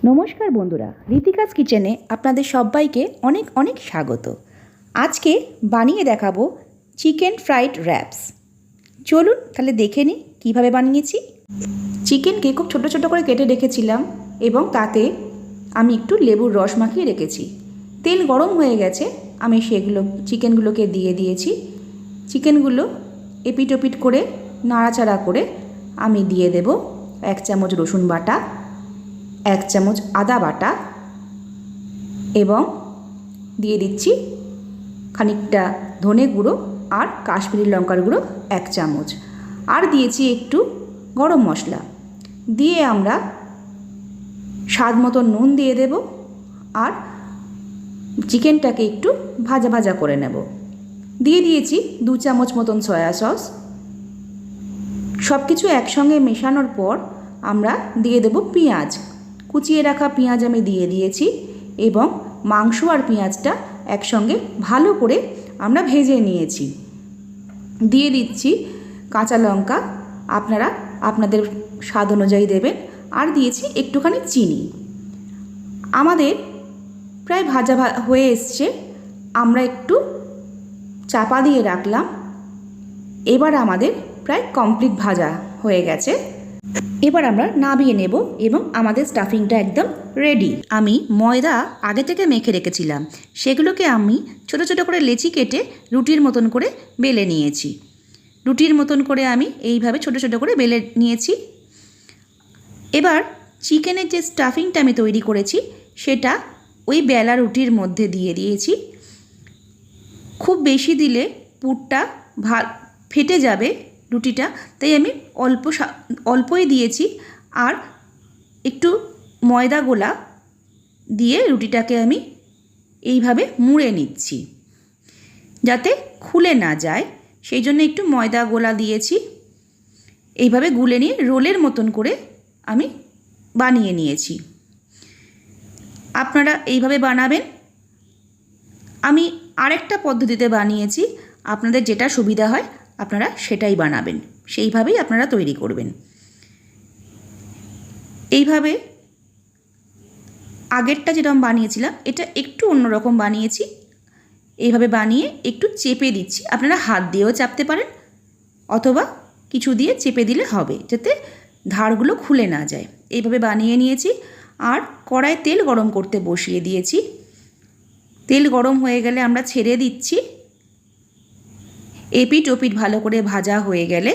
নমস্কার বন্ধুরা, ঋতিকাস কিচেনে আপনাদের সবাইকে অনেক অনেক স্বাগত। আজকে বানিয়ে দেখাবো চিকেন ফ্রাইড র্যাপস। চলুন তাহলে দেখে নিই কীভাবে বানিয়েছি। চিকেনকে খুব ছোট ছোট করে কেটে রেখেছিলাম এবং তাতে আমি একটু লেবুর রস মাখিয়ে রেখেছি। তেল গরম হয়ে গেছে, আমি চিকেনগুলোকে দিয়ে দিয়েছি। চিকেনগুলো এপিট ওপিট করে নাড়াচাড়া করে আমি দিয়ে দেব 1 চামচ রসুন বাটা, 1 চামচ আদা বাটা এবং দিয়ে দিচ্ছি খানিকটা ধনে গুঁড়ো আর কাশ্মীরি লঙ্কার গুঁড়ো 1 চামচ, আর দিয়েছি একটু গরম মশলা। দিয়ে আমরা স্বাদ মতো নুন দিয়ে দেব আর চিকেনটাকে একটু ভাজা ভাজা করে নেব। দিয়ে দিয়েছি 2 চামচ মতন সয়া সস। সব কিছু একসঙ্গে মেশানোর পর আমরা দিয়ে দেব পেঁয়াজ। কুচিয়ে রাখা পেঁয়াজ আমি দিয়ে দিয়েছি এবং মাংস আর পেঁয়াজটা একসঙ্গে ভালো করে আমরা ভেজে নিয়েছি। দিয়ে দিচ্ছি কাঁচা লঙ্কা, আপনারা আপনাদের স্বাদ অনুযায়ী দেবেন, আর দিয়েছি একটুখানি চিনি। আমাদের প্রায় ভাজা হয়ে এসছে, আমরা একটু চাপা দিয়ে রাখলাম। এবার আমাদের প্রায় কমপ্লিট ভাজা হয়ে গেছে। এবার আমরা নামিয়ে নেব এবং আমাদের স্টাফিংটা একদম রেডি। আমি ময়দা আগে থেকে মেখে রেখেছিলাম, সেগুলোকে আমি ছোট ছোট করে লেচি কেটে রুটির মতন করে বেলে নিয়েছি। রুটির মতন করে আমি এইভাবে ছোট ছোট করে বেলে নিয়েছি। এবার চিকেনের যে স্টাফিংটা আমি তৈরি করেছি সেটা ওই বেলা রুটির মধ্যে দিয়ে দিয়েছি। খুব বেশি দিলে পুরটা ফেটে যাবে রুটিটা, তাই আমি অল্পই দিয়েছি। আর একটু ময়দা গোলা দিয়ে রুটিটাকে আমি এইভাবে মুড়ে নিচ্ছি যাতে খুলে না যায়, সেই জন্য একটু ময়দা গোলা দিয়েছি। এইভাবে গুলে নিয়ে রোলের মতন করে আমি বানিয়ে নিয়েছি। আপনারা এইভাবে বানাবেন। আমি আরেকটা পদ্ধতিতে বানিয়েছি, আপনাদের যেটা সুবিধা হয় আপনারা সেটাই বানাবেন, সেইভাবেই আপনারা তৈরি করবেন। এইভাবে আগেরটা যেরকম বানিয়েছিলাম এটা একটু অন্যরকম বানিয়েছি। এইভাবে বানিয়ে একটু চেপে দিচ্ছি, আপনারা হাত দিয়েও চাপতে পারেন অথবা কিছু দিয়ে চেপে দিলে হবে, যাতে ধারগুলো খুলে না যায়। এইভাবে বানিয়ে নিয়েছি আর কড়ায় তেল গরম করতে বসিয়ে দিয়েছি। তেল গরম হয়ে গেলে আমরা ছেড়ে দিচ্ছি। এপিট ওপিট ভালো করে ভাজা হয়ে গেলে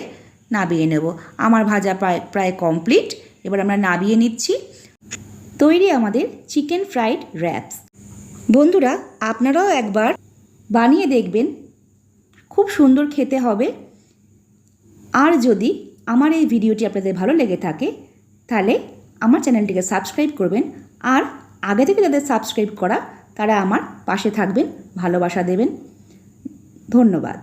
নাবিয়ে নেব। আমার ভাজা প্রায় কমপ্লিট। এবার আমরা নাবিয়ে নিচ্ছি। তৈরি আমাদের চিকেন ফ্রাইড র্যাপস। বন্ধুরা, আপনারাও একবার বানিয়ে দেখবেন, খুব সুন্দর খেতে হবে। আর যদি আমার এই ভিডিওটি আপনাদের ভালো লেগে থাকে তাহলে আমার চ্যানেলটিকে সাবস্ক্রাইব করবেন, আর আগে থেকে যাদের সাবস্ক্রাইব করা তারা আমার পাশে থাকবেন, ভালোবাসা দেবেন। ধন্যবাদ।